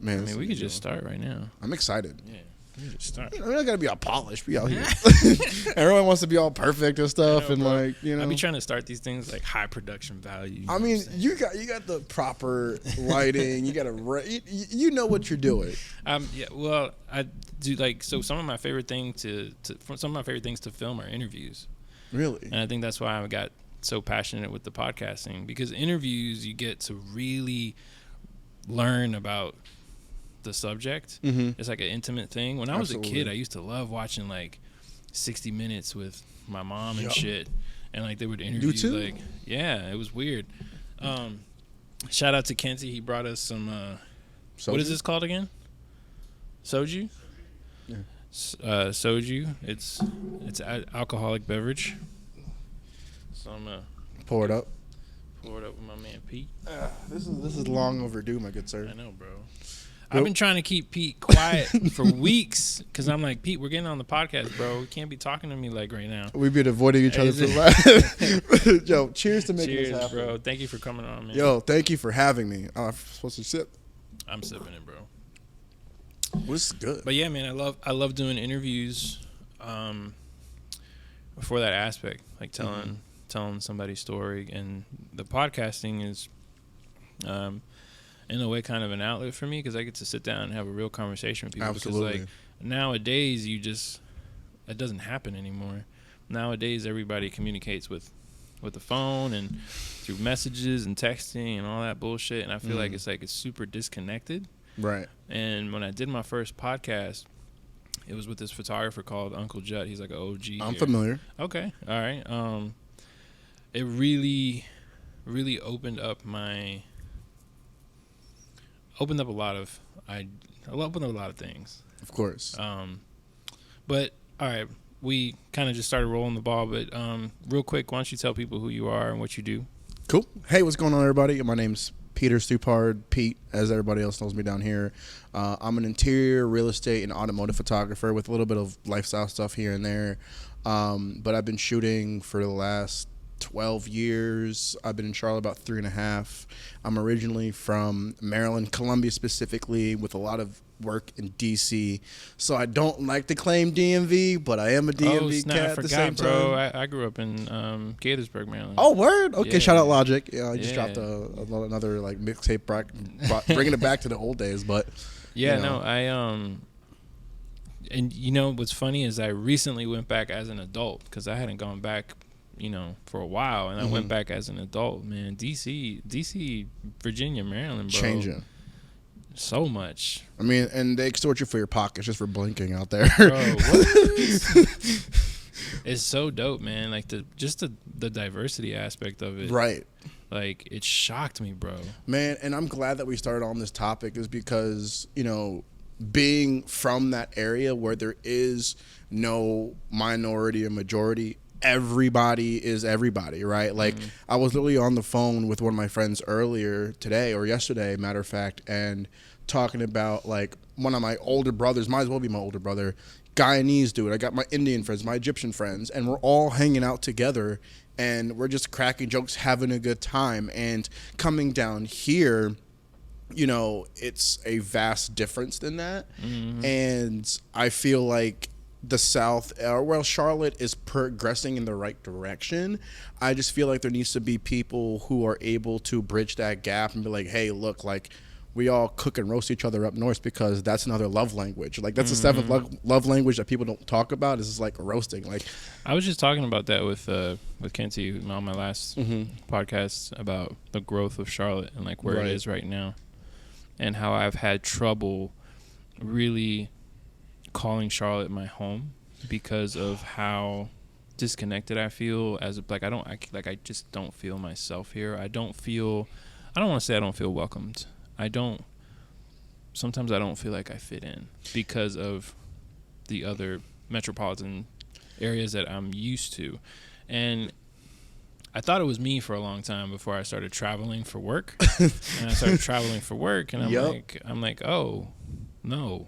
Man, I mean, we could just start right now. I'm excited. Yeah, we could just start. You know, we don't gotta be all polished. Be out here. Everyone wants to be all perfect and stuff, and bro. like, you know. I be trying to start these things like high production value. I mean, you got the proper lighting. You got you know what you're doing. Yeah. Well, I do like so. Some of my favorite things to film are interviews. Really? And I think that's why I got so passionate with the podcasting, because interviews you get to really learn about the subject. Mm-hmm. It's like an intimate thing. When I was Absolutely. a kid, I used to love watching like 60 Minutes with my mom and shit, and like they would interview. You too? Like, yeah, it was weird. Shout out to Kenzie. He brought us some. What is this called again? Soju. Yeah. Soju. It's an alcoholic beverage. So I'm gonna Pour it up. pour it up with my man Pete. This is long overdue, my good sir. I know, bro. I've been trying to keep Pete quiet for weeks because I'm like, Pete, we're getting on the podcast, bro. You can't be talking to me like right now. We've been avoiding each other for the last. Yo, cheers to making Cheers, this happen. bro. Thank you for coming on, man. Yo, thank you for having me. I'm supposed to sip. I'm sipping it, bro. Well, this is good. But yeah, man, I love doing interviews for that aspect, like telling somebody's story, and the podcasting is in a way kind of an outlet for me because I get to sit down and have a real conversation with people. Absolutely. Because like nowadays it doesn't happen anymore. Nowadays everybody communicates with the phone and through messages and texting and all that bullshit, and I feel like it's super disconnected. Right. And when I did my first podcast, it was with this photographer called Uncle Judd. He's like an OG. I'm here. familiar. Okay, all right. It really opened up a lot of things. Of course. But all right, we kind of just started rolling the ball. But real quick, why don't you tell people who you are and what you do? Cool. Hey, what's going on, everybody? My name's Peter Stupard, Pete, as everybody else knows me down here. I'm an interior, real estate, and automotive photographer with a little bit of lifestyle stuff here and there. But I've been shooting for the last 12 years. I've been in Charlotte about 3.5. I'm originally from Maryland, Columbia specifically, with a lot of work in DC. So I don't like to claim DMV, but I am a DMV cat at the same time. Bro. I grew up in Gaithersburg, Maryland. Oh, word? Okay, Yeah. shout out Logic. Yeah, I just Yeah. dropped another like mixtape, bringing it back to the old days. But Yeah, you know. no, and you know what's funny is I recently went back as an adult because I hadn't gone back, for a while, and I went back as an adult. Man, DC, Virginia, Maryland, bro, Changing. so much. I mean, and they extort you for your pockets just for blinking out there. Bro, what? It's so dope, man. Like the diversity aspect of it, Right. Like it shocked me, bro. Man, and I'm glad that we started on this topic is because, being from that area where there is no minority or majority, everybody is everybody, right? Like I was literally on the phone with one of my friends earlier today or yesterday, matter of fact, and talking about like one of my older brothers, might as well be my older brother, Guyanese dude. I got my Indian friends, my Egyptian friends, and we're all hanging out together and we're just cracking jokes, having a good time. And coming down here, it's a vast difference than that. And I feel like the South, Charlotte is progressing in the right direction. I just feel like there needs to be people who are able to bridge that gap and be like, hey, look, like we all cook and roast each other up north because that's another love language. Like that's the seventh love language that people don't talk about is like roasting. Like I was just talking about that with Kenzie on my last podcast about the growth of Charlotte and like where it is right now, and how I've had trouble really calling Charlotte my home because of how disconnected I feel I just don't feel myself here. I don't want to say I don't feel welcomed. Sometimes I don't feel like I fit in because of the other metropolitan areas that I'm used to. And I thought it was me for a long time before I started traveling for work. And I started traveling for work and I'm like, oh, no.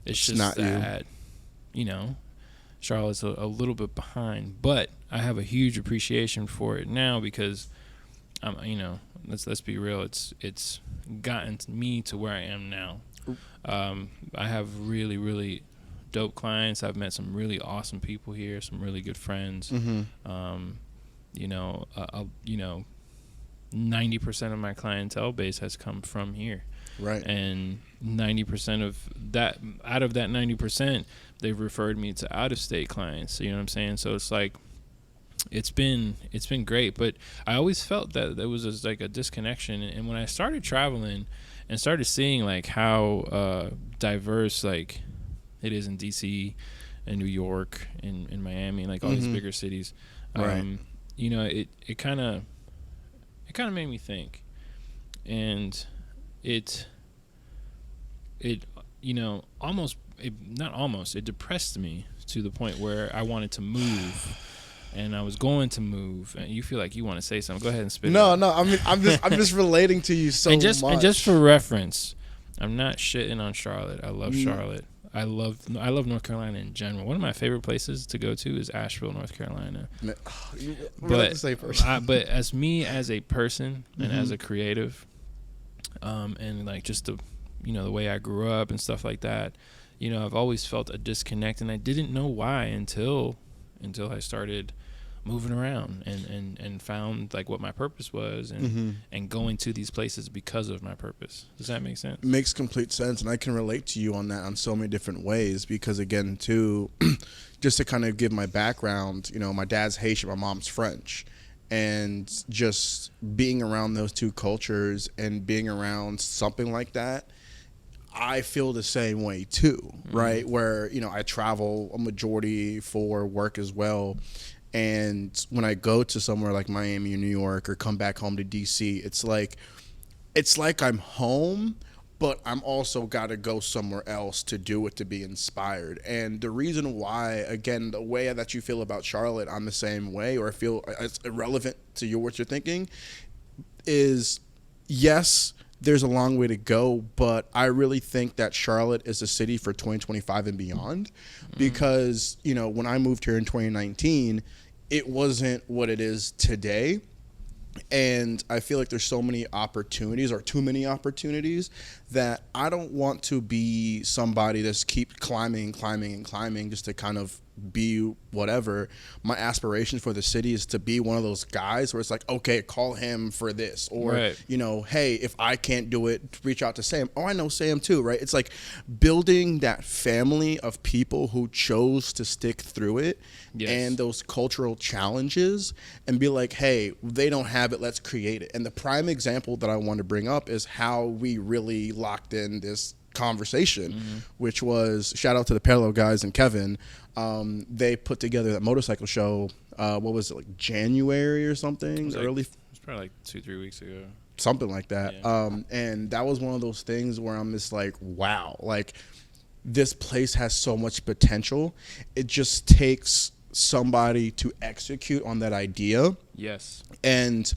It's just not that, Charlotte's a little bit behind. But I have a huge appreciation for it now because let's be real, it's gotten me to where I am now. I have really, really dope clients. I've met some really awesome people here, some really good friends. You know, 90% of my clientele base has come from here. Right. And 90% of that, out of that 90%, they've referred me to out-of-state clients. You know what I'm saying? So it's like, it's been great. But I always felt that there was just like a disconnection. And when I started traveling and started seeing like how diverse like it is in DC and New York and in Miami and like all these bigger cities, you know, it kind of made me think. And it you know, it depressed me to the point where I wanted to move, and I was going to move. And you feel like you want to say something? Go ahead and spit it out. No. I mean, I'm just relating to you so much. And just for reference, I'm not shitting on Charlotte. I love Charlotte. I love North Carolina in general. One of my favorite places to go to is Asheville, North Carolina. But as me as a person and as a creative, and like just the, you know, the way I grew up and stuff like that, you know, I've always felt a disconnect, and I didn't know why until I started moving around and found like what my purpose was, and going to these places because of my purpose. Does that make sense? Makes complete sense, and I can relate to you on that on so many different ways, because again too, just to kind of give my background, you know, my dad's Haitian, my mom's French, and just being around those two cultures and being around something like that, I feel the same way too, right? Where, you know, I travel a majority for work as well. And when I go to somewhere like Miami or New York or come back home to DC, it's like I'm home, but I'm also got to go somewhere else to do it, to be inspired. And the reason why, again, the way that you feel about Charlotte, I'm the same way, or I feel it's irrelevant to you, what you're thinking, is yes, there's a long way to go, but I really think that Charlotte is a city for 2025 and beyond, because, you know, when I moved here in 2019, it wasn't what it is today. And I feel like there's so many opportunities, or too many opportunities, that I don't want to be somebody that's keep climbing just to kind of be whatever. My aspiration for the city is to be one of those guys where it's like, okay, call him for this, or you know, hey, if I can't do it, reach out to Sam. Oh, I know Sam too, right? It's like building that family of people who chose to stick through it, and those cultural challenges, and be like, hey, they don't have it, let's create it. And the prime example that I want to bring up is how we really locked in this conversation, which was, shout out to the Parallel guys and Kevin. They put together that motorcycle show, what was it, like January or something? It was probably like 2-3 weeks ago. Something like that. Yeah. And that was one of those things where I'm just like, wow, like this place has so much potential. It just takes somebody to execute on that idea. Yes. And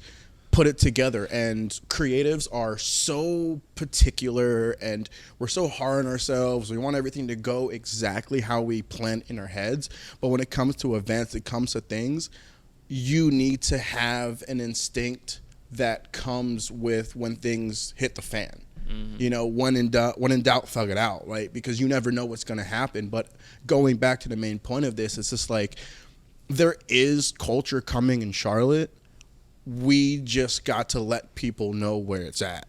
put it together. And creatives are so particular, and we're so hard on ourselves. We want everything to go exactly how we plan in our heads. But when it comes to events, it comes to things, you need to have an instinct that comes with when things hit the fan. You know, when in doubt, thug it out, right? Because you never know what's going to happen. But going back to the main point of this, it's just like, there is culture coming in Charlotte. We just got to let people know where it's at.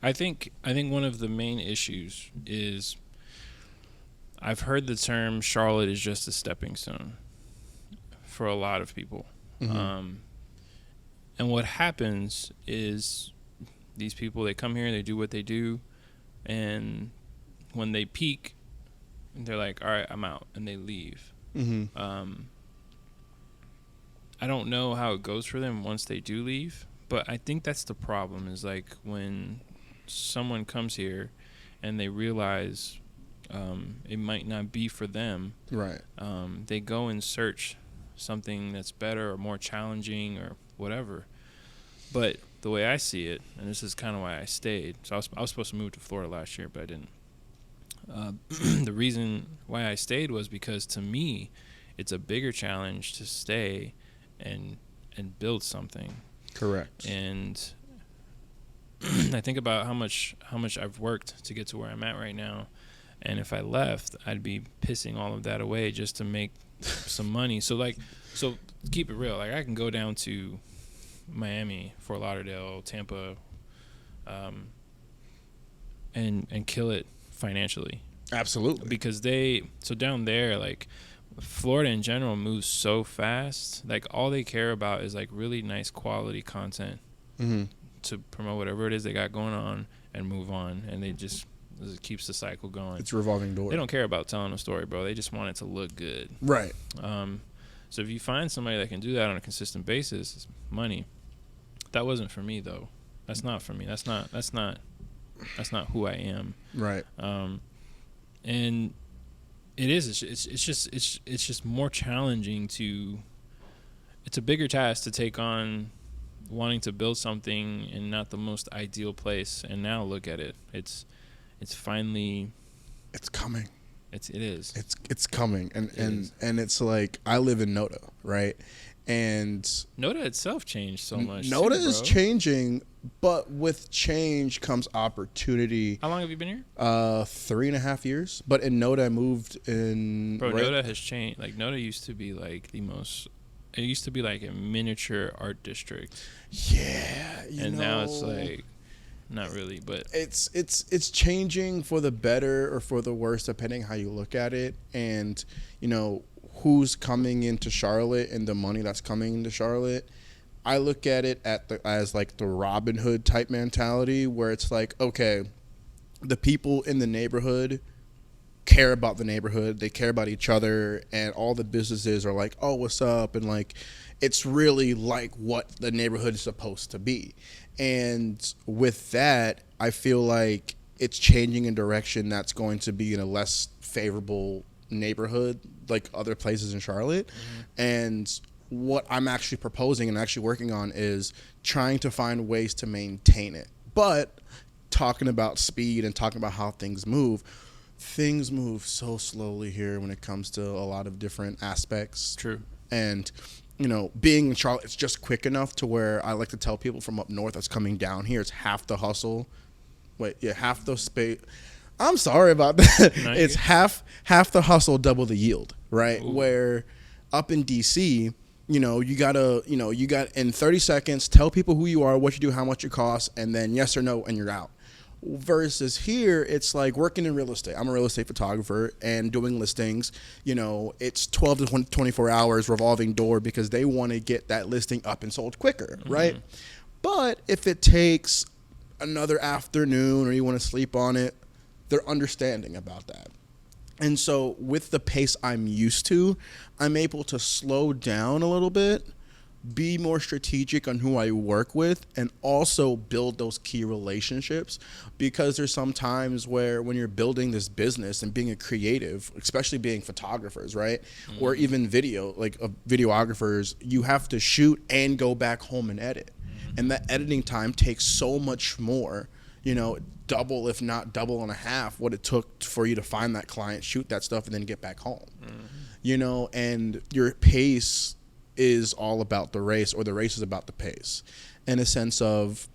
I think one of the main issues is, I've heard the term Charlotte is just a stepping stone for a lot of people. And what happens is, these people, they come here, they do what they do, and when they peak, they're like, all right, I'm out, and they leave. I don't know how it goes for them once they do leave, but I think that's the problem, is like when someone comes here and they realize it might not be for them, right? They go and search something that's better or more challenging or whatever. But the way I see it, and this is kind of why I stayed. So I was supposed to move to Florida last year, but I didn't. The reason why I stayed was because, to me, it's a bigger challenge to stay and build something. Correct. And I think about how much I've worked to get to where I'm at right now, and if I left, I'd be pissing all of that away just to make some money. So keep it real. Like I can go down to Miami, Fort Lauderdale, Tampa, and kill it financially. Absolutely. Because down there, like Florida in general moves so fast. Like all they care about is like really nice quality content to promote whatever it is they got going on and move on. And it keeps the cycle going. It's a revolving door. They don't care about telling a story, bro. They just want it to look good. Right. So if you find somebody that can do that on a consistent basis, it's money. That wasn't for me though. That's not for me. That's not who I am. Right. And it is. It's just more challenging to. It's a bigger task to take on, wanting to build something in not the most ideal place. And now look at it. It's finally. It's coming. It is. It's coming, and it's like I live in Noda, right? And Noda itself changed so much. Noda is changing, but with change comes opportunity. How long have you been here? 3.5 years. But in Noda, I moved in. Bro, Noda has changed. Like Noda used to be like the most. It used to be like a miniature art district. Yeah, and now it's like. Not really, but it's changing for the better or for the worse, depending how you look at it, and who's coming into Charlotte and the money that's coming into Charlotte. I look at it as like the Robin Hood type mentality, where it's like, okay, the people in the neighborhood care about the neighborhood, they care about each other, and all the businesses are like, oh, what's up, and like it's really like what the neighborhood is supposed to be. And with that, I feel like it's changing in direction that's going to be in a less favorable neighborhood like other places in Charlotte. And what I'm actually proposing and actually working on is trying to find ways to maintain it. But talking about speed and talking about how things move so slowly here when it comes to a lot of different aspects. True. And being in Charlotte, it's just quick enough to where I like to tell people from up north that's coming down here, it's half the hustle. Half the space. I'm sorry about that. No, it's half the hustle, double the yield, right? Ooh. Where up in DC, you gotta in 30 seconds tell people who you are, what you do, how much it costs, and then yes or no, and you're out. Versus here, it's like working in real estate. I'm a real estate photographer and doing listings. It's 12 to 24 hours revolving door because they want to get that listing up and sold quicker, right? But if it takes another afternoon or you want to sleep on it, they're understanding about that. And so with the pace I'm used to, I'm able to slow down a little bit, be more strategic on who I work with, and also build those key relationships, because there's some times where when you're building this business and being a creative, especially being photographers, right? Or even videographers, you have to shoot and go back home and edit. And that editing time takes so much more, double, if not double and a half what it took for you to find that client, shoot that stuff, and then get back home. And your pace is all about the race, or the race is about the pace, in a sense of,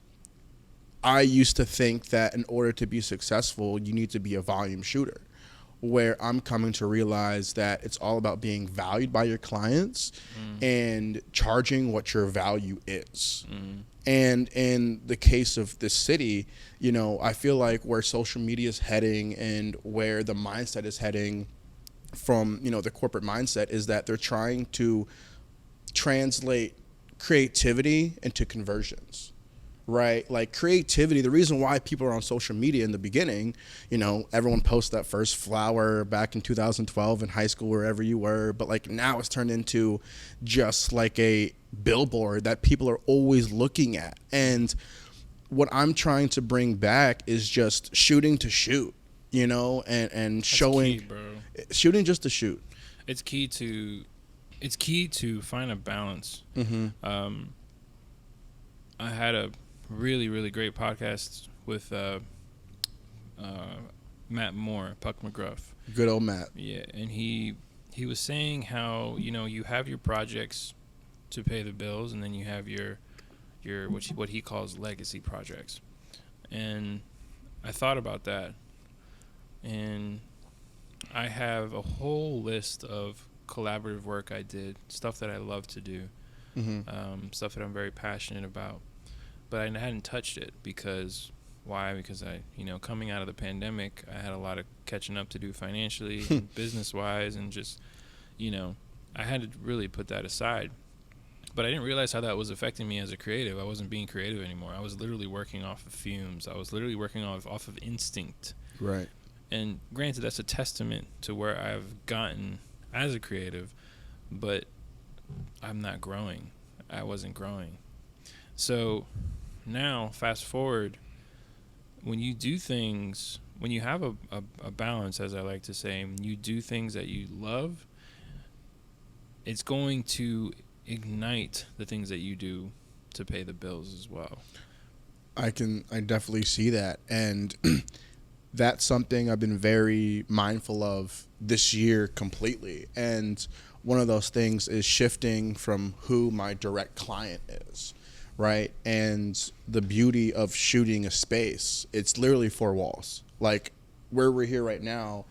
I used to think that in order to be successful, you need to be a volume shooter, where I'm coming to realize that it's all about being valued by your clients and charging what your value is. And in the case of this city, I feel like where social media is heading and where the mindset is heading from, the corporate mindset, is that they're trying to translate creativity into conversions, right? Like creativity, the reason why people are on social media in the beginning, everyone posts that first flower back in 2012 in high school, wherever you were, but like now it's turned into just like a billboard that people are always looking at. And what I'm trying to bring back is just shooting to shoot, and showing, key, shooting just to shoot. It's key to find a balance. I had a really, really great podcast with Matt Moore, Puck McGruff. Good old Matt. Yeah, and he was saying how, you have your projects to pay the bills, and then you have your what he calls legacy projects. And I thought about that, and I have a whole list of collaborative work I did, stuff that I love to do, stuff that I'm very passionate about, but I hadn't touched it because why? Because I, coming out of the pandemic, I had a lot of catching up to do financially, and business-wise, and just, I had to really put that aside. But I didn't realize how that was affecting me as a creative. I wasn't being creative anymore. I was literally working off of fumes. I was literally working off of instinct. Right. And granted, that's a testament to where I've gotten as a creative, but I'm not growing. I wasn't growing. So now, fast forward, when you do things, when you have a balance, as I like to say, when you do things that you love, it's going to ignite the things that you do to pay the bills as well. I definitely see that. And that's something I've been very mindful of this year completely. And one of those things is shifting from who my direct client is, right? And the beauty of shooting a space, it's literally 4 walls. Like where we're here right now,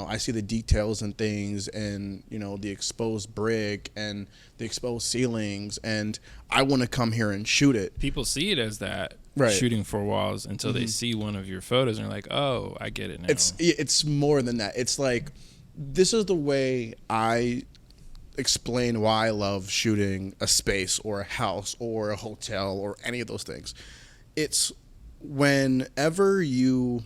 I see the details and things and, the exposed brick and the exposed ceilings, and I want to come here and shoot it. People see it as that, right, shooting 4 walls until they see one of your photos and they're like, oh, I get it now. It's more than that. It's like, this is the way I explain why I love shooting a space or a house or a hotel or any of those things. It's whenever you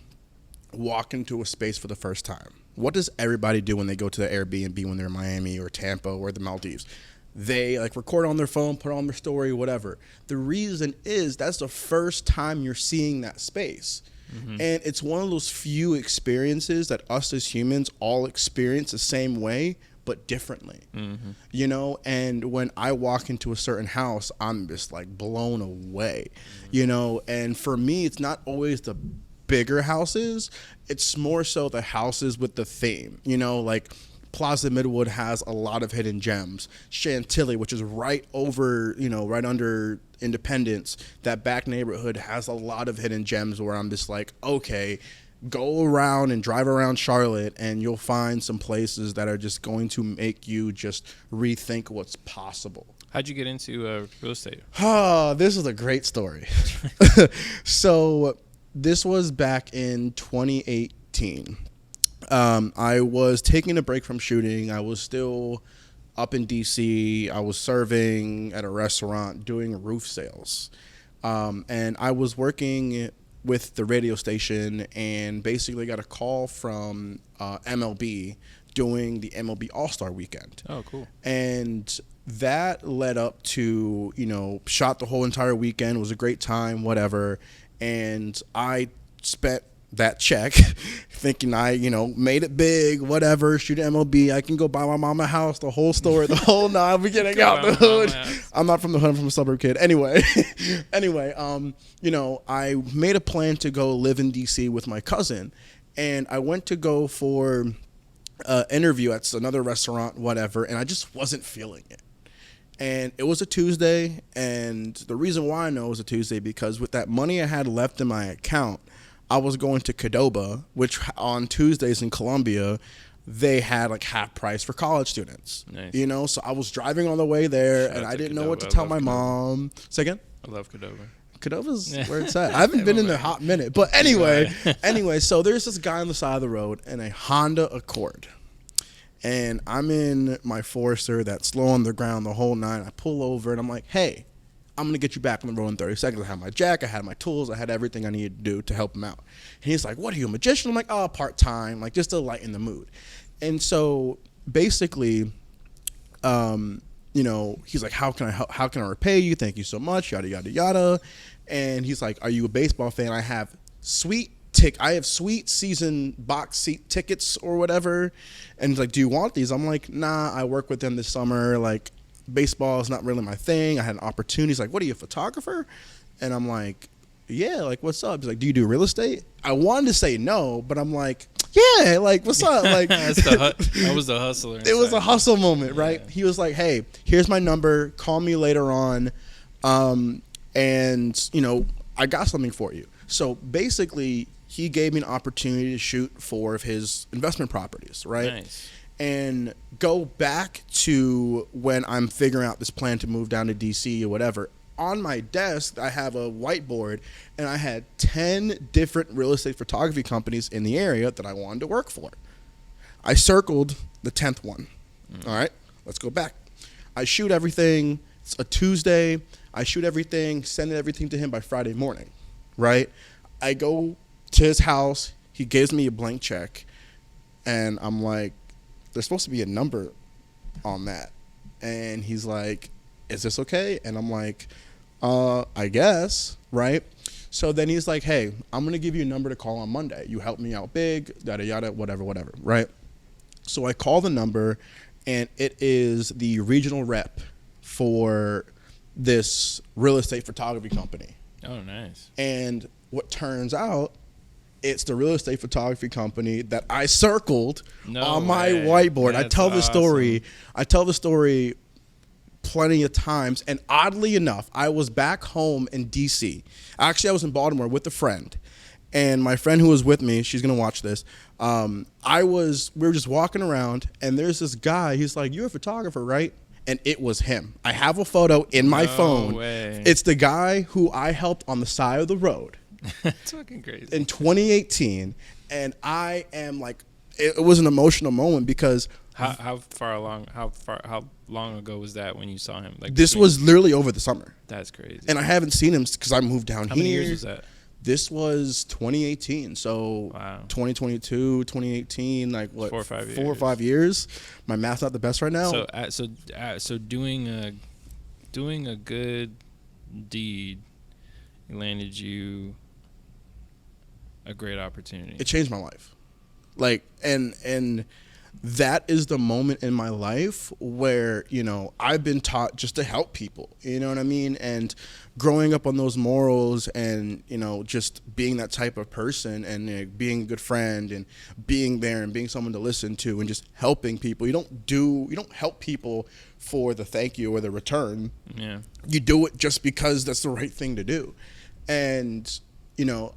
walk into a space for the first time, what does everybody do when they go to the Airbnb when they're in Miami or Tampa or the Maldives? They record on their phone, put on their story, whatever. The reason is that's the first time you're seeing that space. And it's one of those few experiences that us as humans all experience the same way, but differently. And when I walk into a certain house, I'm just blown away, and for me, it's not always the bigger houses, it's more so the houses with the theme, Plaza Midwood has a lot of hidden gems. Chantilly, which is right over, right under Independence, that back neighborhood has a lot of hidden gems where I'm just okay, go around and drive around Charlotte and you'll find some places that are just going to make you just rethink what's possible. How'd you get into real estate? This is a great story. So this was back in 2018. I was taking a break from shooting. I was still up in DC. I was serving at a restaurant doing roof sales. And I was working with the radio station and basically got a call from MLB doing the MLB All-Star Weekend. Oh, cool. And that led up to, shot the whole entire weekend. It was a great time, whatever. And I spent that check thinking I, made it big, whatever, shoot MLB. I can go buy my mama a house, the whole story, the whole nine. We getting out the hood. I'm not from the hood, I'm from a suburb kid. Anyway, I made a plan to go live in DC with my cousin. And I went to go for an interview at another restaurant, whatever, and I just wasn't feeling it. And it was a Tuesday, and the reason why I know it was a Tuesday because with that money I had left in my account, I was going to Qdoba, which on Tuesdays in Columbia, they had half price for college students. Nice. So I was driving on the way there, and I didn't know what to tell my mom. Say again? I love Qdoba. Qdoba's where it's at. I haven't been in there a hot minute. But anyway, so there's this guy on the side of the road in a Honda Accord. And I'm in my Forester that's slow on the ground the whole nine. I pull over and I'm like, hey, I'm going to get you back on the road in 30 seconds. I had my jack, I had my tools, I had everything I needed to do to help him out. And he's like, what are you, a magician? I'm like, oh, part-time, just to lighten the mood. And so basically, he's like, how can I repay you? Thank you so much, yada, yada, yada. And he's like, are you a baseball fan? I have sweet season box seat tickets or whatever. And he's like, do you want these? I'm like, nah, I work with them this summer. Baseball is not really my thing. I had an opportunity. He's like, what are you, a photographer? And I'm like, yeah, what's up? He's like, do you do real estate? I wanted to say no, but I'm like, yeah, what's up? That was the hustler. It was a hustle moment, right? Yeah. He was like, hey, here's my number. Call me later on. And, I got something for you. So basically, he gave me an opportunity to shoot 4 of his investment properties, right? Nice. And go back to when I'm figuring out this plan to move down to DC or whatever. On my desk, I have a whiteboard, and I had 10 different real estate photography companies in the area that I wanted to work for. I circled the 10th one. All right, let's go back. I shoot everything. It's a Tuesday. I shoot everything, send everything to him by Friday morning, right? I go to his house. He gives me a blank check, and I'm like, there's supposed to be a number on that. And he's like, is this okay? And I'm like, I guess, right? So then he's like, hey, I'm going to give you a number to call on Monday. You helped me out big, yada, yada, whatever, right? So I call the number, and it is the regional rep for this real estate photography company. Oh, nice. And what turns out, it's the real estate photography company that I circled on my whiteboard. That's I tell the story. I tell the story plenty of times. And oddly enough, I was back home in DC. Actually, I was in Baltimore with a friend. And my friend who was with me, she's going to watch this. We were just walking around, and there's this guy. He's like, you're a photographer, right? And it was him. I have a photo in my phone. Way. It's the guy who I helped on the side of the road. It's fucking crazy. In 2018, and I am like, it was an emotional moment because how long ago was that when you saw him? Like this was literally over the summer. That's crazy. And I haven't seen him because I moved down here. How many years was that? This was 2018. So wow. 2022, 2018, like what? 4 or 5 years. 4 or 5 years. My math's not the best right now. So doing a good deed landed you a great opportunity. It changed my life. Like, and that is the moment in my life where, you know, I've been taught just to help people, you know what I mean? And growing up on those morals and, you know, just being that type of person and being a good friend and being there and being someone to listen to and just helping people. You don't help people for the thank you or the return. Yeah. You do it just because that's the right thing to do. And, you know,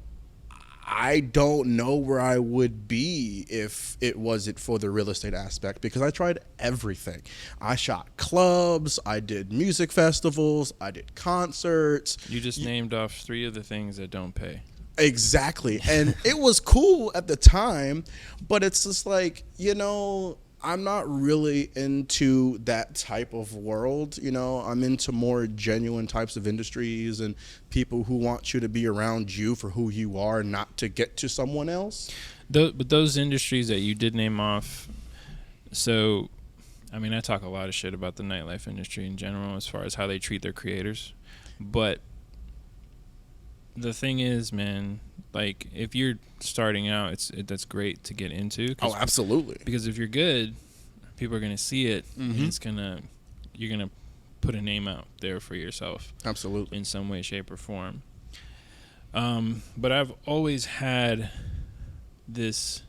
I don't know where I would be if it wasn't for the real estate aspect because I tried everything. I shot clubs, I did music festivals, I did concerts. You just named off 3 of the things that don't pay. Exactly. And it was cool at the time, but it's just like, you know, I'm not really into that type of world. You know, I'm into more genuine types of industries and people who want you to be around you for who you are, not to get to someone else. But those industries that you did name off, so, I mean, I talk a lot of shit about the nightlife industry in general as far as how they treat their creators. But the thing is, man, like, if you're starting out, that's great to get into. Oh, absolutely. Because if you're good, people are going to see it, mm-hmm. and you're going to put a name out there for yourself. Absolutely. In some way, shape, or form. But I've always had this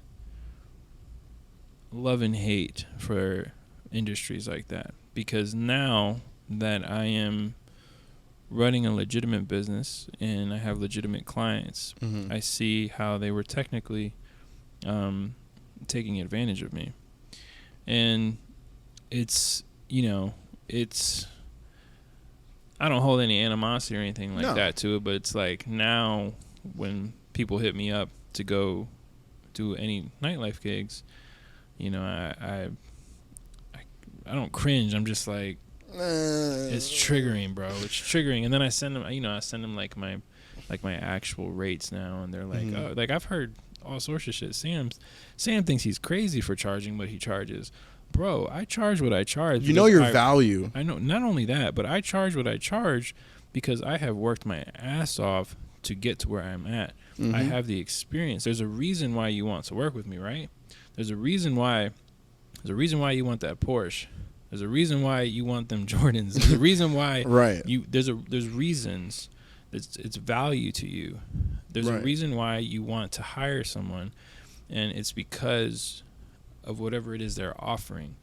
love and hate for industries like that. Because now that I am running a legitimate business and I have legitimate clients, mm-hmm. I see how they were technically taking advantage of me. And it's, you know, I don't hold any animosity or anything like that to it, but it's like now when people hit me up to go do any nightlife gigs, you know, I don't cringe. I'm just like, it's triggering, bro. It's triggering. And then I send them like my actual rates now, and they're like, mm-hmm. oh, like I've heard all sorts of shit. Sam thinks he's crazy for charging what he charges. Bro, I charge what I charge. You know your value. I know. Not only that, but I charge what I charge because I have worked my ass off to get to where I'm at. Mm-hmm. I have the experience. There's a reason why you want to work with me, right? There's a reason why you want that Porsche. There's a reason why you want them Jordans. There's a reason why right. There's reasons. It's value to you. There's a reason why you want to hire someone, and it's because of whatever it is they're offering.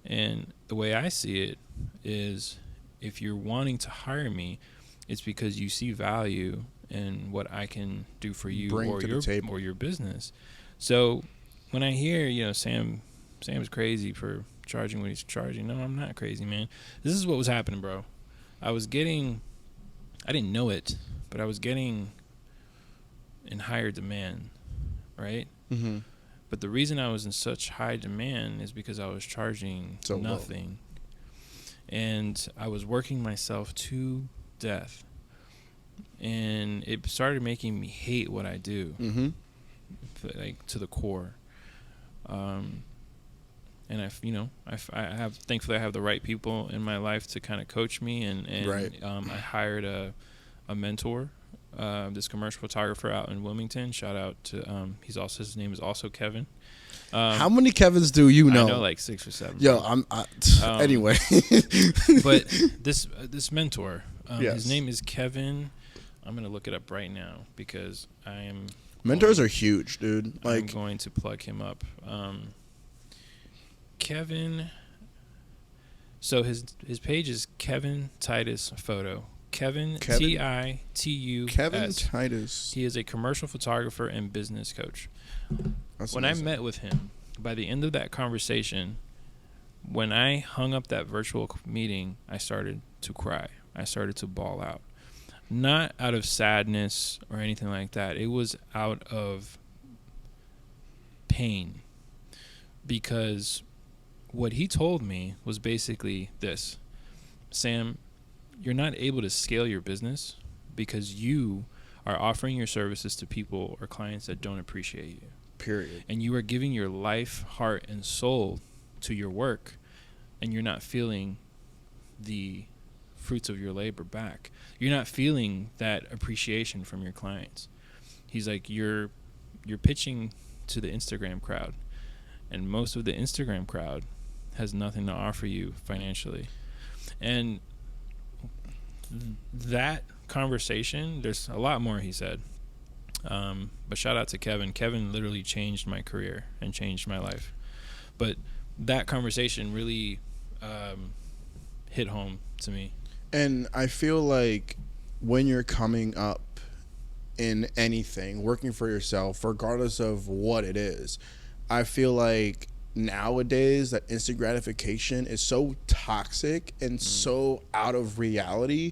And the way I see it is, if you're wanting to hire me, it's because you see value and what I can do for you Bring or to the table. your business. So when I hear, Sam's crazy for charging what he's charging. No, I'm not crazy, man. This is what was happening, bro. I didn't know it, but I was getting in higher demand, right? Mm-hmm. But the reason I was in such high demand is because I was charging nothing. And I was working myself to death. And it started making me hate what I do, like to the core. And thankfully I have the right people in my life to kind of coach me, and I hired a mentor, this commercial photographer out in Wilmington. Shout out to his name is also Kevin. How many Kevins do you know? I know like 6 or 7. Yo, anyway. But this mentor, yes. His name is Kevin. I'm gonna look it up right now because mentors are huge, dude. I'm going to plug him up. Kevin. So his page is Kevin Titus Photo. Kevin Titus. Kevin Titus. He is a commercial photographer and business coach. That's when amazing. I met with him, by the end of that conversation, when I hung up that virtual meeting, I started to cry. I started to bawl out. Not out of sadness or anything like that. It was out of pain. Because what he told me was basically this: Sam, you're not able to scale your business because you are offering your services to people or clients that don't appreciate you. Period. And you are giving your life, heart, and soul to your work, and you're not feeling the fruits of your labor back. You're not feeling that appreciation from your clients. He's like, you're pitching to the Instagram crowd, and most of the Instagram crowd has nothing to offer you financially. And that conversation, there's a lot more he said, but shout out to Kevin. Kevin literally changed my career and changed my life. But that conversation really hit home to me. And I feel like when you're coming up in anything, working for yourself, regardless of what it is, I feel like nowadays that instant gratification is so toxic and so out of reality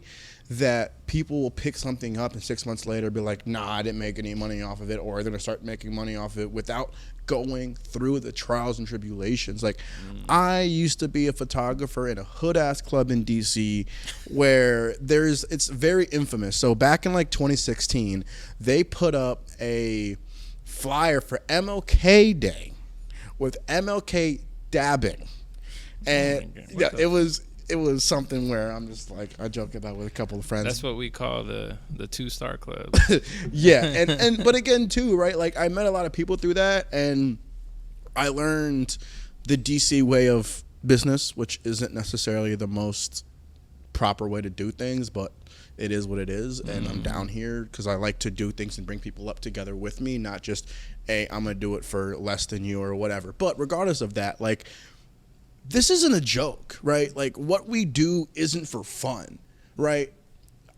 that people will pick something up and 6 months later be like, nah, I didn't make any money off of it, or they're going to start making money off of it without going through the trials and tribulations. Like, I used to be a photographer in a hood-ass club in D.C. where it's very infamous. So back in like 2016, they put up a flyer for MLK Day with MLK dabbing. And it was something where I'm just like, I joke about with a couple of friends. That's what we call the 2-star club. Yeah. And but again too, right? Like, I met a lot of people through that, and I learned the DC way of business, which isn't necessarily the most proper way to do things, but it is what it is. And I'm down here because I like to do things and bring people up together with me, not just, hey, I'm going to do it for less than you or whatever. But regardless of that, like, this isn't a joke, right? Like, what we do isn't for fun, right?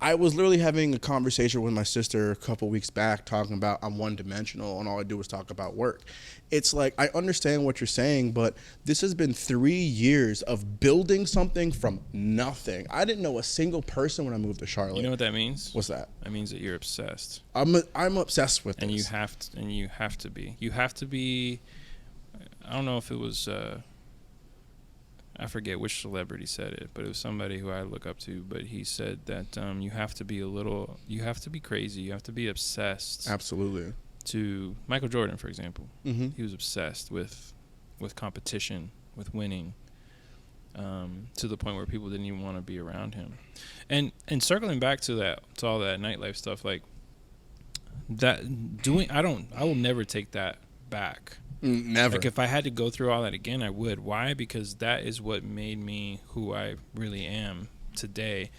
I was literally having a conversation with my sister a couple weeks back talking about I'm one-dimensional and all I do is talk about work. It's like, I understand what you're saying, but this has been 3 years of building something from nothing. I didn't know a single person when I moved to Charlotte. You know what that means? What's that? That means that you're obsessed. I'm obsessed with this. And you have to be. You have to be. I don't know if it was. I forget which celebrity said it, but it was somebody who I look up to. But he said that you have to be you have to be crazy. You have to be obsessed. Absolutely. To Michael Jordan, for example, Mm-hmm. he was obsessed with competition, with winning, to the point where people didn't even want to be around him. And circling back to all that nightlife stuff, like that I will never take that back. Never. Like, if I had to go through all that again, I would. Why? Because that is what made me who I really am today.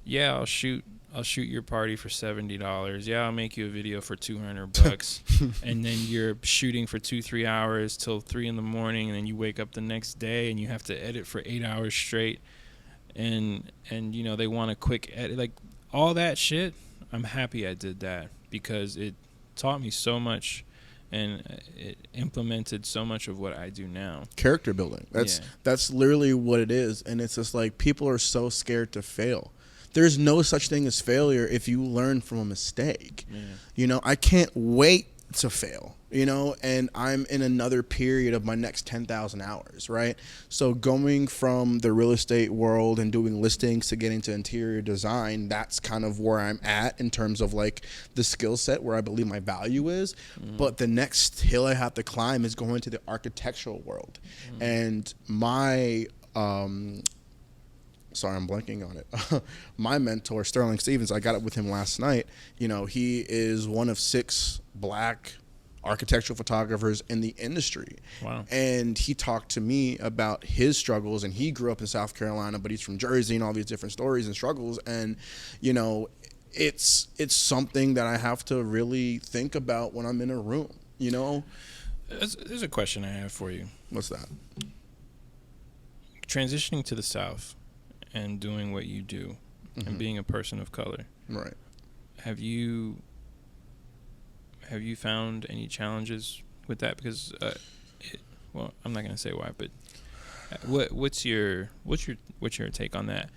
Yeah, I'll shoot your party for $70. Yeah, I'll make you a video for $200. And then you're shooting for 2-3 hours till 3 a.m, and then you wake up the next day and you have to edit for 8 hours straight. And they want a quick edit. Like, all that shit, I'm happy I did that because it taught me so much and it implemented so much of what I do now. Character building. That's literally what it is. And it's just like people are so scared to fail. There's no such thing as failure if you learn from a mistake. Yeah. You know, I can't wait to fail, you know, and I'm in another period of my next 10,000 hours, right? So going from the real estate world and doing listings to getting to interior design, that's kind of where I'm at in terms of like the skill set where I believe my value is. But the next hill I have to climb is going to the architectural world. And my, sorry, I'm blanking on it. My mentor, Sterling Stevens, I got it with him last night. You know, he is one of 6 black architectural photographers in the industry. Wow. And he talked to me about his struggles, and he grew up in South Carolina, but he's from Jersey, and all these different stories and struggles. And, you know, it's something that I have to really think about when I'm in a room, you know? There's a question I have for you. What's that? Transitioning to the South and doing what you do and being a person of color. Right. Have you found any challenges with that? Because, well, I'm not going to say why, but what's your take on that?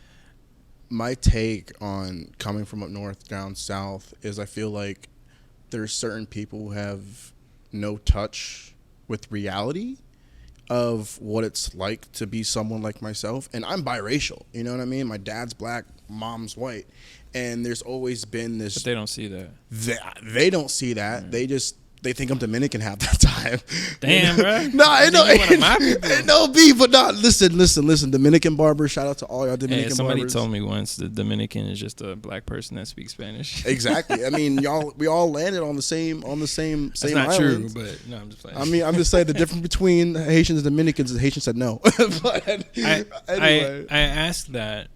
My take on coming from up north down south is I feel like there's certain people who have no touch with reality of what it's like to be someone like myself. And I'm biracial, you know what I mean? My dad's black, mom's white. And there's always been this... But they don't see that. They don't see that. They think I'm Dominican half the time. Damn, bro. No, I know. No, B, but no, listen. Dominican barbers, shout out to all y'all Dominican somebody barbers. Somebody told me once the Dominican is just a black person that speaks Spanish. Exactly. I mean, we all landed on the same That's not island. True, but no, I'm just playing. I mean, I'm just saying the difference between Haitians and Dominicans is Haitians said no. But anyway. I asked that.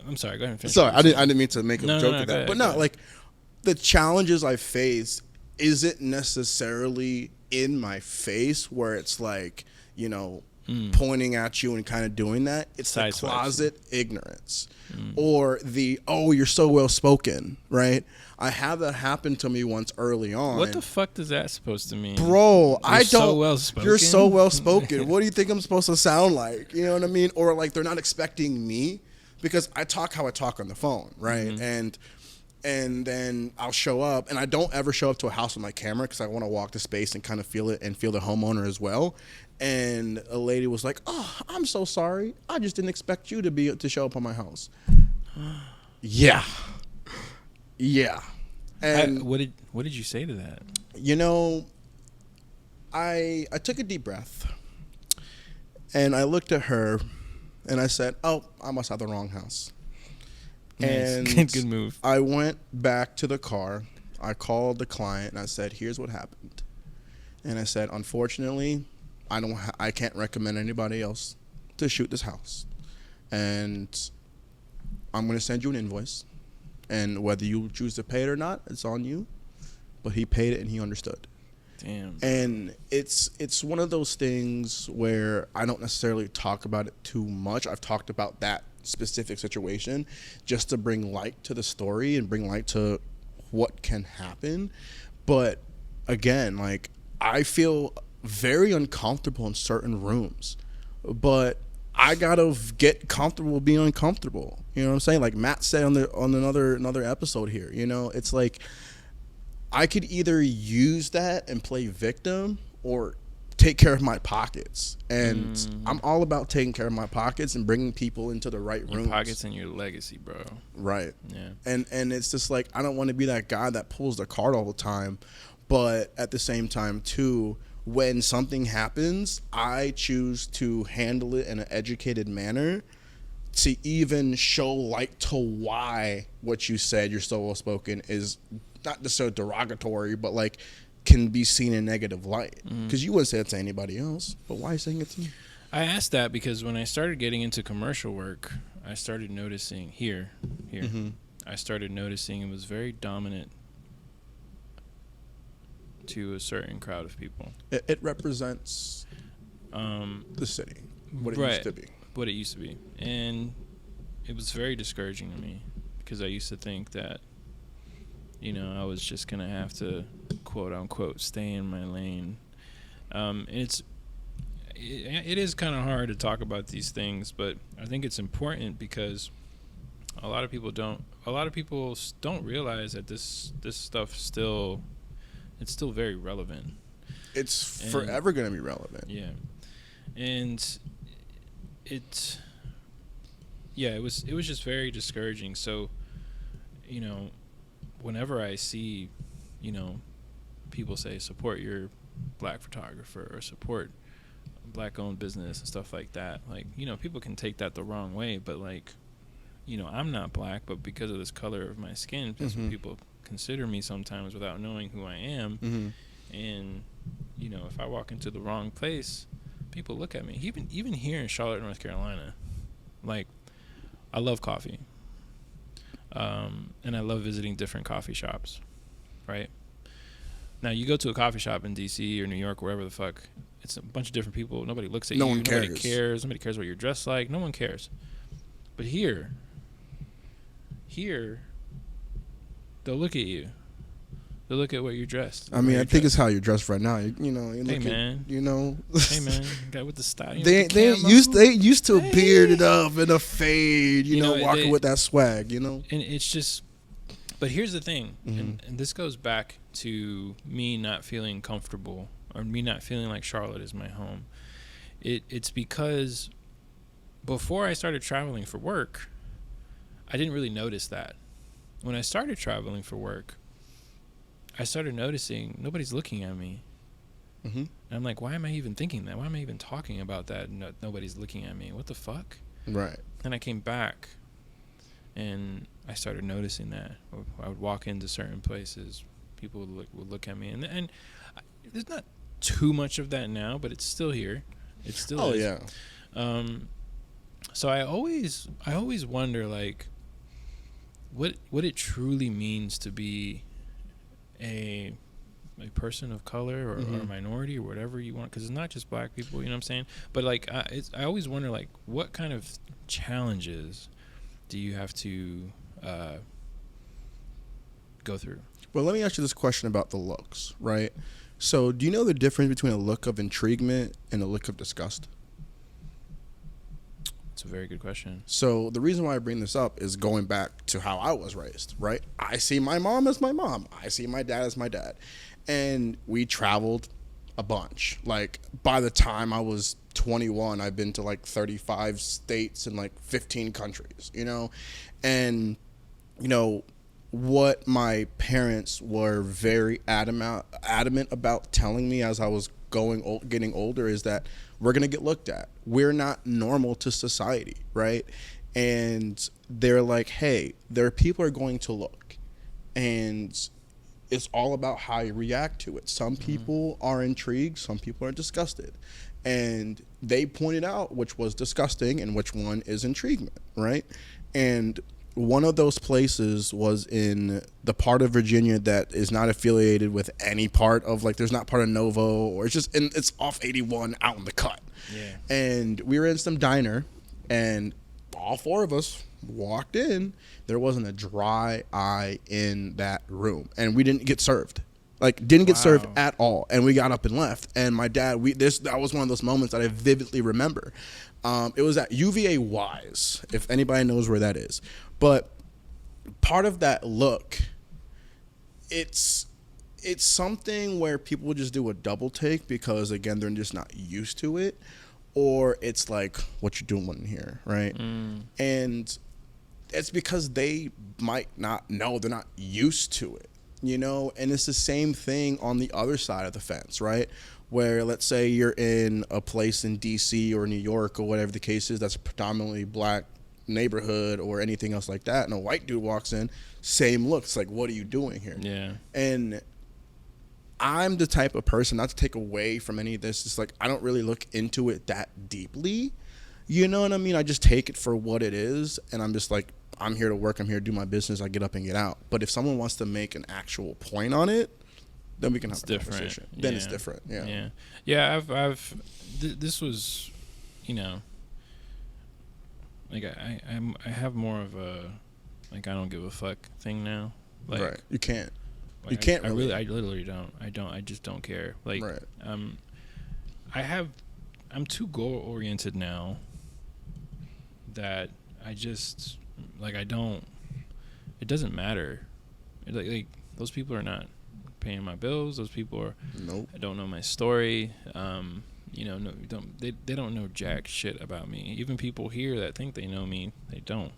I'm sorry, go ahead and finish. Sorry, I didn't mean to make a joke of that. Ahead, but no, like the challenges I face isn't necessarily in my face where it's like, you know, pointing at you and kind of doing that. It's the closet ignorance or the, oh, you're so well spoken, right? I had that happen to me once early on. What the fuck is that supposed to mean? Bro, You're so well spoken. You're so well spoken. What do you think I'm supposed to sound like? You know what I mean? Or like they're not expecting me because I talk how I talk on the phone, right? And then I'll show up, and I don't ever show up to a house with my camera because I want to walk the space and kind of feel it and feel the homeowner as well. And a lady was like, "Oh, I'm so sorry. I just didn't expect you to show up on my house." Yeah. And what did you say to that? You know, I took a deep breath, and I looked at her, and I said, "Oh, I must have the wrong house." Nice. And good move. I went back to the car. I called the client and I said, "Here's what happened." And I said, "Unfortunately, I can't recommend anybody else to shoot this house. And I'm going to send you an invoice. And whether you choose to pay it or not, it's on you." But he paid it and he understood. Damn. And it's one of those things where I don't necessarily talk about it too much. I've talked about that specific situation just to bring light to the story and bring light to what can happen. But again, like I feel very uncomfortable in certain rooms, but I gotta get comfortable being uncomfortable. You know what I'm saying? Like Matt said on another episode here, you know, it's like I could either use that and play victim or take care of my pockets. And I'm all about taking care of my pockets and bringing people into the right rooms. Your pockets and your legacy, bro. Right. Yeah. And it's just like I don't want to be that guy that pulls the card all the time, but at the same time too, when something happens, I choose to handle it in an educated manner to even show light to why what you said, you're so well spoken, is not just so derogatory, but like can be seen in negative light. Because you wouldn't say it to anybody else, but why are you saying it to me? I asked that because when I started getting into commercial work, I started noticing here, I started noticing it was very dominant to a certain crowd of people. It represents the city, what it used to be. What it used to be. And it was very discouraging to me because I used to think that, you know, I was just gonna have to quote unquote stay in my lane. It is kind of hard to talk about these things, but I think it's important because a lot of people don't realize that this stuff it's still very relevant. It's forever going to be relevant. Yeah. And it was just very discouraging. So, you know, whenever I see, you know, people say support your black photographer or support black owned business and stuff like that, like, you know, people can take that the wrong way, but like, you know, I'm not black, but because of this color of my skin, that's what people consider me sometimes without knowing who I am. And, you know, if I walk into the wrong place, people look at me. Even here in Charlotte, North Carolina, like, I love coffee. And I love visiting different coffee shops, right? Now, you go to a coffee shop in D.C. or New York, wherever the fuck, it's a bunch of different people. Nobody looks at you. Nobody cares. Nobody cares what you're dressed like. No one cares. But here, they'll look at you. They'll look at what you're dressed. I mean, I think it's how you're dressed right now. You know, you hey look man, at, you know. Hey man, guy with the style. They used to bearded up and a fade. You know, walking with that swag. You know, and it's just. But here's the thing, and this goes back to me not feeling comfortable or me not feeling like Charlotte is my home. It's because before I started traveling for work, I didn't really notice that. When I started traveling for work, I started noticing nobody's looking at me. And I'm like, why am I even thinking that? Why am I even talking about that? Nobody's looking at me. What the fuck? Right. Then I came back, and I started noticing that. I would walk into certain places, people would look at me, and there's not too much of that now, but it's still here. It still is. Yeah. So I always wonder, like, what it truly means to be a person of color or a minority or whatever you want, because it's not just black people, you know what I'm saying? But like, I always wonder, like, what kind of challenges do you have to go through? Well, let me ask you this question about the looks, right? So, do you know the difference between a look of intriguement and a look of disgust? It's a very good question. So the reason why I bring this up is going back to how I was raised, right? I see my mom as my mom. I see my dad as my dad. And we traveled a bunch. Like, by the time I was 21, I've been to like 35 states and like 15 countries, you know? And, you know, what my parents were very adamant about telling me as I was getting older is that we're going to get looked at. We're not normal to society, right? And they're like, hey, people are going to look. And it's all about how you react to it. Some people are intrigued, some people are disgusted. And they pointed out which was disgusting and which one is intriguement, right? And one of those places was in the part of Virginia that is not affiliated with any part of, like, there's not part of Novo, or it's off 81 out in the cut. Yeah. And we were in some diner, and all four of us walked in. There wasn't a dry eye in that room, and we didn't get served. Like, didn't get served at all. And we got up and left. And my dad, that was one of those moments that I vividly remember. It was at UVA Wise, if anybody knows where that is. But part of that look, it's something where people just do a double take because, again, they're just not used to it. Or it's like, what you doing in here, right? And it's because they might not know, they're not used to it, you know? And it's the same thing on the other side of the fence, right? Where, let's say you're in a place in D.C. or New York or whatever the case is that's a predominantly black neighborhood or anything else like that, and a white dude walks in, same look. It's like, what are you doing here? Yeah. And I'm the type of person, not to take away from any of this, it's like I don't really look into it that deeply. You know what I mean? I just take it for what it is, and I'm just like, I'm here to work, I'm here to do my business, I get up and get out. But if someone wants to make an actual point on it, then we can have a conversation. Then it's different. Yeah. This was, you know, like I have more of a like I don't give a fuck thing now. Like, right. You can't. Like, You can't I really. I literally don't. I just don't care. Like, Right. I'm too goal oriented now that I just, like, I don't, it doesn't matter. Like those people are not paying my bills. Those people are, Nope. I don't know my story. No, they don't know jack shit about me. Even people here that think they know me, they don't.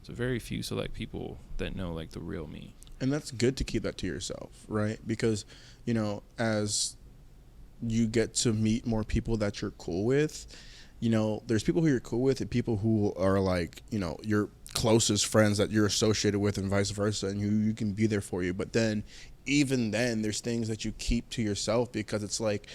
So very few select people that know, like, the real me. And that's good to keep that to yourself, right? Because, as you get to meet more people that you're cool with, there's people who you're cool with and people who are like, your closest friends that you're associated with and vice versa, and you can be there for you. But then, even then, there's things that you keep to yourself because it's like,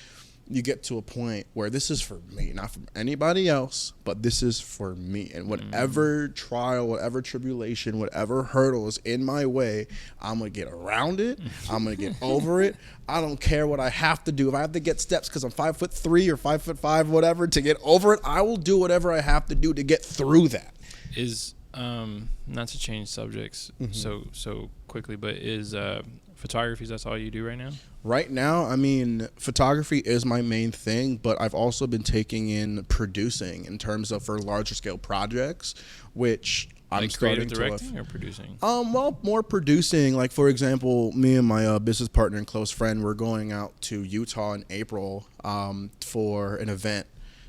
you get to a point where this is for me, not for anybody else, but this is for me. And whatever trial, whatever tribulation, whatever hurdle is in my way, I'm going to get around it. I'm going to get over it. I don't care what I have to do. If I have to get steps because I'm 5'3" or 5'5", whatever, to get over it, I will do whatever I have to do to get through that. Is, not to change subjects so quickly, but is photography, that's all you do right now? Right now, I mean, photography is my main thing, but I've also been taking in producing in terms of for larger scale projects, which I'm like starting creative directing to or producing? Well, more producing. Like, for example, me and my business partner and close friend, we're going out to Utah in April for an event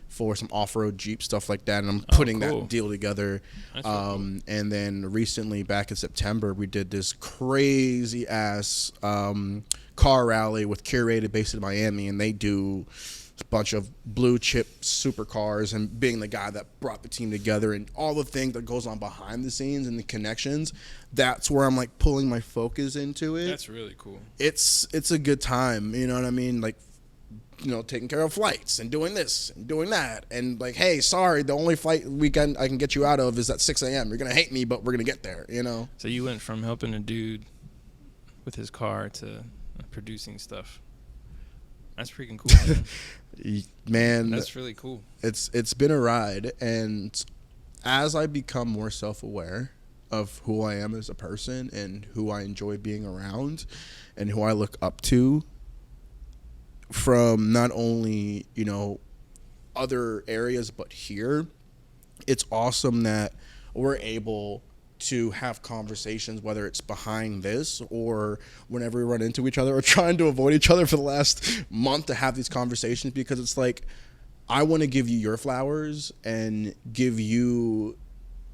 for some off-road Jeep stuff like that, and I'm putting that deal together. That's cool. And then recently, back in September, we did this crazy ass car rally with Curated, based in Miami, and they do a bunch of blue chip supercars, and being the guy that brought the team together and all the things that goes on behind the scenes and the connections, that's where I'm like pulling my focus into it. That's really cool. It's a good time, you know what I mean? Like, taking care of flights and doing this and doing that, and like, hey, sorry, the only flight weekend I can get you out of is at 6 a.m. You're gonna hate me, but we're gonna get there, So you went from helping a dude with his car to producing stuff. That's freaking cool, man. Man, that's really cool. It's been a ride, and as I become more self-aware of who I am as a person and who I enjoy being around and who I look up to, from not only other areas but here, it's awesome that we're able to have conversations, whether it's behind this or whenever we run into each other, or trying to avoid each other for the last month to have these conversations, because it's like, I want to give you your flowers and give you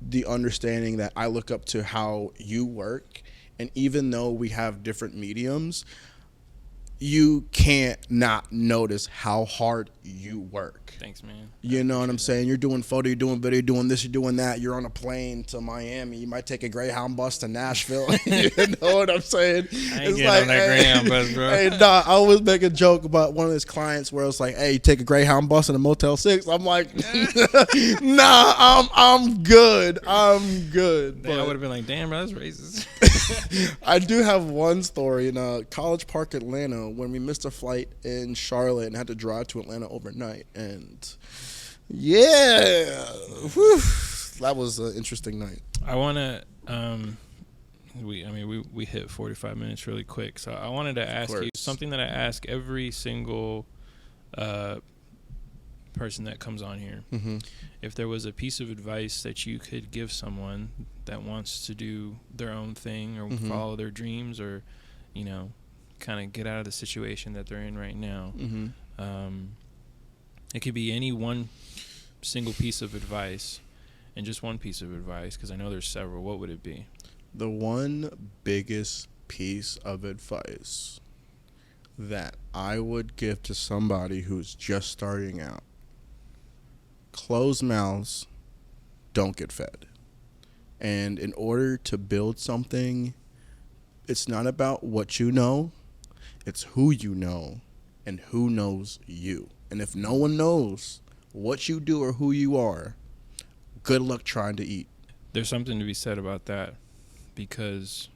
the understanding that I look up to how you work, and even though we have different mediums, you can't not notice how hard you work. Thanks, man. You know what I'm saying? You're doing photo, you're doing video, you're doing this, you're doing that. You're on a plane to Miami. You might take a Greyhound bus to Nashville. You know what I'm saying? I ain't getting on that Greyhound bus, bro. Hey, I always make a joke about one of his clients where it's like, hey, you take a Greyhound bus in a Motel 6. I'm like, nah, I'm good. I'm good. I would have been like, damn, bro, that's racist. I do have one story in College Park, Atlanta, when we missed a flight in Charlotte and had to drive to Atlanta overnight. And yeah, whew, that was an interesting night. I want to, we hit 45 minutes really quick. So I wanted to ask you something that I ask every single person that comes on here. Mm-hmm. If there was a piece of advice that you could give someone that wants to do their own thing or follow their dreams, or, kind of get out of the situation that they're in right now, it could be any one single piece of advice, and just one piece of advice, because I know there's several. What would it be? The one biggest piece of advice that I would give to somebody who's just starting out: closed mouths don't get fed. And in order to build something, it's not about what you know, it's who you know and who knows you. And if no one knows what you do or who you are, good luck trying to eat. There's something to be said about that, because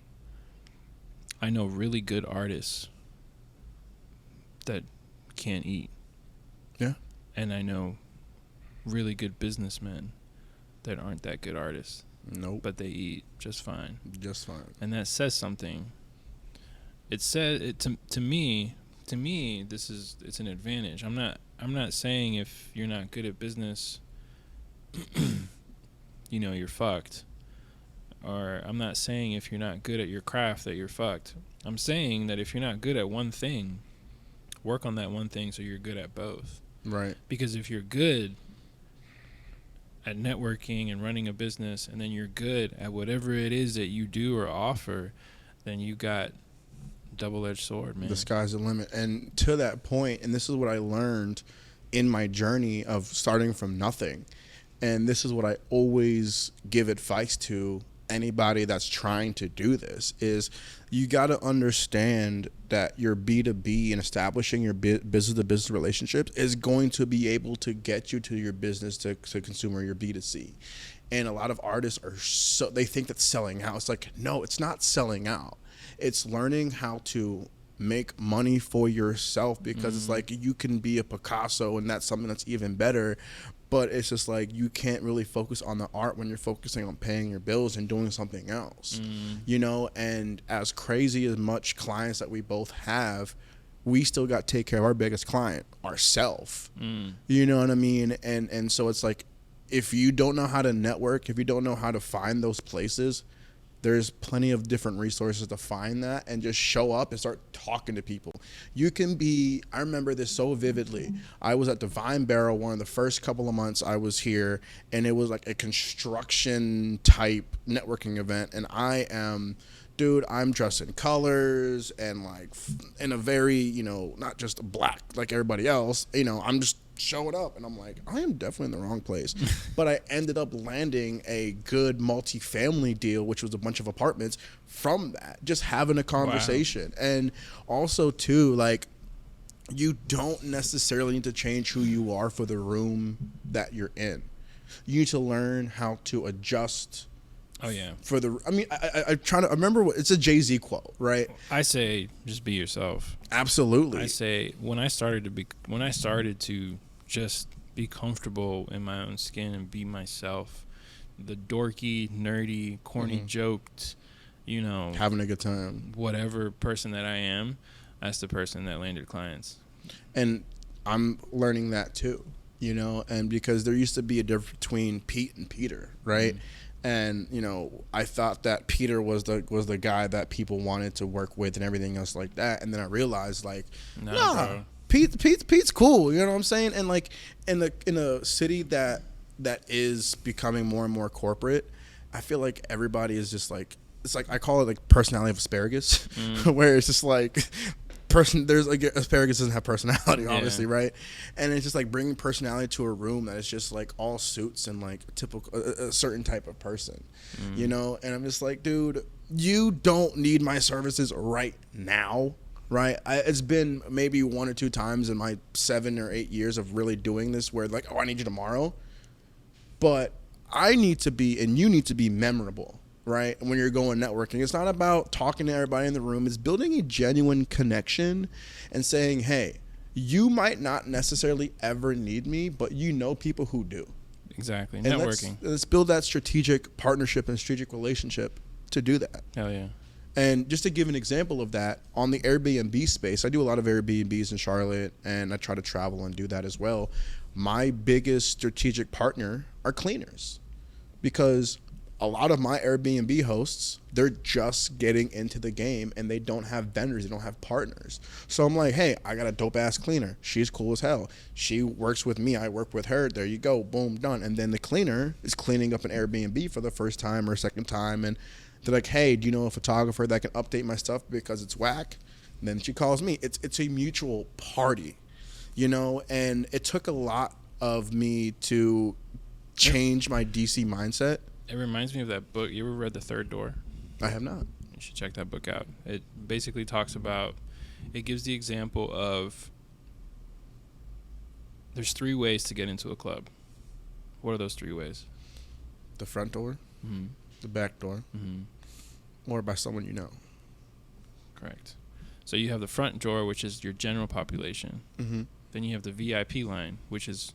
I know really good artists that can't eat. Yeah. And I know really good businessmen that aren't that good artists. Nope. But they eat just fine. Just fine. And that says something. It said it to me. To me, it's an advantage. I'm not saying if you're not good at business, you're fucked. Or I'm not saying if you're not good at your craft that you're fucked. I'm saying that if you're not good at one thing, work on that one thing so you're good at both. Right. Because if you're good at networking and running a business, and then you're good at whatever it is that you do or offer, then you got double-edged sword, man. The sky's the limit. And to that point, and this is what I learned in my journey of starting from nothing, and this is what I always give advice to anybody that's trying to do this, is you got to understand that your B2B and establishing your business-to-business relationships is going to be able to get you to your business to consumer, your B2C. And a lot of artists they think that's selling out. It's like, no, it's not selling out. It's learning how to make money for yourself, because it's like you can be a Picasso and that's something that's even better, but it's just like you can't really focus on the art when you're focusing on paying your bills and doing something else, and as crazy as much clients that we both have, we still got to take care of our biggest client, ourself. You know what I mean? And so it's like, if you don't know how to network, if you don't know how to find those places, there's plenty of different resources to find that, and just show up and start talking to people. You can be, I remember this so vividly. I was at Divine Barrel one of the first couple of months I was here, and it was like a construction type networking event. And I'm dressed in colors and like in a very, not just black like everybody else, I'm just showing up, and I'm like, I am definitely in the wrong place. But I ended up landing a good multifamily deal, which was a bunch of apartments from that, just having a conversation. Wow. And also too, like, you don't necessarily need to change who you are for the room that you're in. You need to learn how to adjust. Oh yeah. I'm trying to remember it's a Jay-Z quote, right? I say just be yourself. Absolutely. I say when I started to just be comfortable in my own skin and be myself, the dorky, nerdy, corny, joked, having a good time, whatever person that I am, that's the person that landed clients. And I'm learning that too, and because there used to be a difference between Pete and Peter, right? And I thought that Peter was the guy that people wanted to work with and everything else like that. And then I realized, like, nah, Pete's cool. You know what I'm saying? And like in a city that is becoming more and more corporate, I feel like everybody is just like, it's like, I call it like personality of asparagus, where it's just like there's like, asparagus doesn't have personality, obviously, right? And it's just like bringing personality to a room that is just like all suits and like typical a certain type of person, And I'm just like, dude, you don't need my services right now, right? It's been maybe 1 or 2 times in my 7 or 8 years of really doing this where like, oh, I need you tomorrow, but I need to be, and you need to be memorable. Right? When you're going networking, it's not about talking to everybody in the room. It's building a genuine connection and saying, hey, you might not necessarily ever need me, but people who do. Exactly. And networking. Let's build that strategic partnership and strategic relationship to do that. Hell yeah. And just to give an example of that, on the Airbnb space, I do a lot of Airbnbs in Charlotte, and I try to travel and do that as well. My biggest strategic partner are cleaners, because a lot of my Airbnb hosts, they're just getting into the game and they don't have vendors, they don't have partners. So I'm like, hey, I got a dope ass cleaner. She's cool as hell. She works with me, I work with her. There you go, boom, done. And then the cleaner is cleaning up an Airbnb for the first time or second time, and they're like, hey, do you know a photographer that can update my stuff because it's whack? And then she calls me. It's a mutual party, and it took a lot of me to change my DC mindset. It reminds me of that book. You ever read The Third Door? I have not. You should check that book out. It basically talks about, it gives the example of, there's 3 ways to get into a club. What are those 3 ways? The front door, the back door, or by someone you know. Correct. So you have the front door, which is your general population. Then you have the VIP line, which is,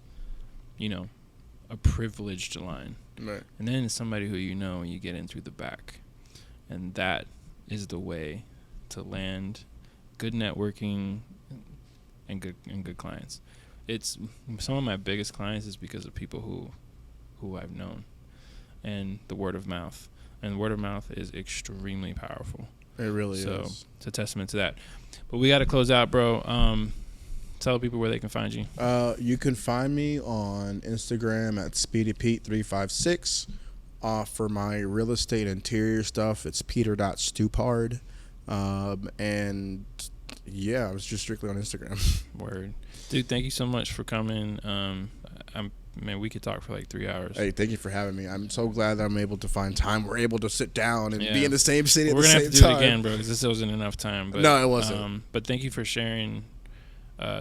a privileged line. Right. And then somebody who you know, and you get in through the back. And that is the way to land good networking and good clients. It's some of my biggest clients is because of people who I've known, and the word of mouth. And word of mouth is extremely powerful. It really is. So it's a testament to that. But we got to close out, bro. Tell people where they can find you. You can find me on Instagram at SpeedyPete356. For my real estate interior stuff, it's peter.stupard. And yeah, I was just strictly on Instagram. Word. Dude, thank you so much for coming. Man, we could talk for like 3 hours. Hey, thank you for having me. I'm so glad that I'm able to find time. We're able to sit down and be in the same city at the same time. We're going to have to do it again, bro, because this wasn't enough time. But, no, it wasn't. But thank you for sharing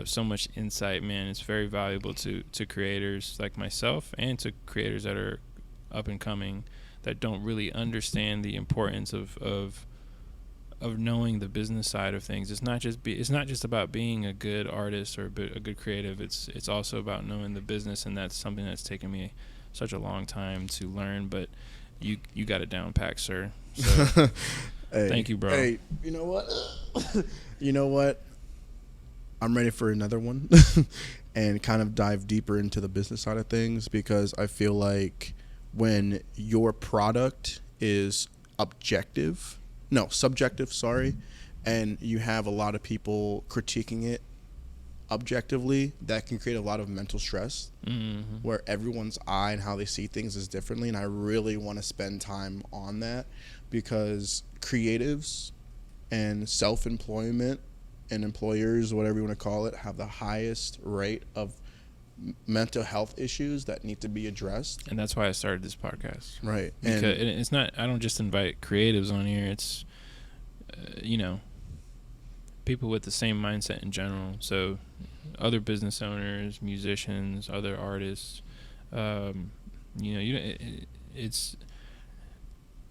so much insight, man. It's very valuable to creators like myself and to creators that are up and coming that don't really understand the importance of knowing the business side of things. It's not just about being a good artist or a good creative. It's also about knowing the business, and that's something that's taken me such a long time to learn. But you got it down pat, sir. So hey, thank you, bro. Hey, you know what? You know what? I'm ready for another one and kind of dive deeper into the business side of things, because I feel like when your product is subjective, and you have a lot of people critiquing it objectively, that can create a lot of mental stress, where everyone's eye and how they see things is differently. And I really want to spend time on that, because creatives and self-employment and employers, whatever you want to call it, have the highest rate of mental health issues that need to be addressed. And that's why I started this podcast. Right. Because it's not, I don't just invite creatives on here. It's, people with the same mindset in general. So other business owners, musicians, other artists, it's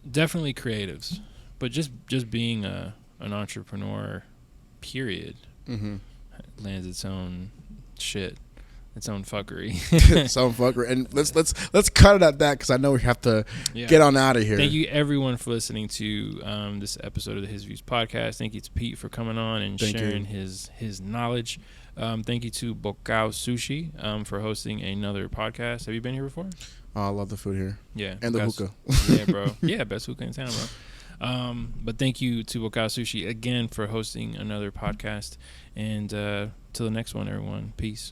definitely creatives, but just being an entrepreneur, period, lands its own shit. Its own fuckery. And let's cut it at that, because I know we have to get on out of here. Thank you everyone for listening to this episode of the HisViewZ podcast. Thank you to Pete for coming on and sharing his knowledge. Thank you to Bocao Sushi for hosting another podcast. Have you been here before? I love the food here. Yeah. And the hookah. Yeah, bro. Yeah, best hookah in town, bro. But thank you to Bocao Sushi again for hosting another podcast. And till the next one, everyone. Peace.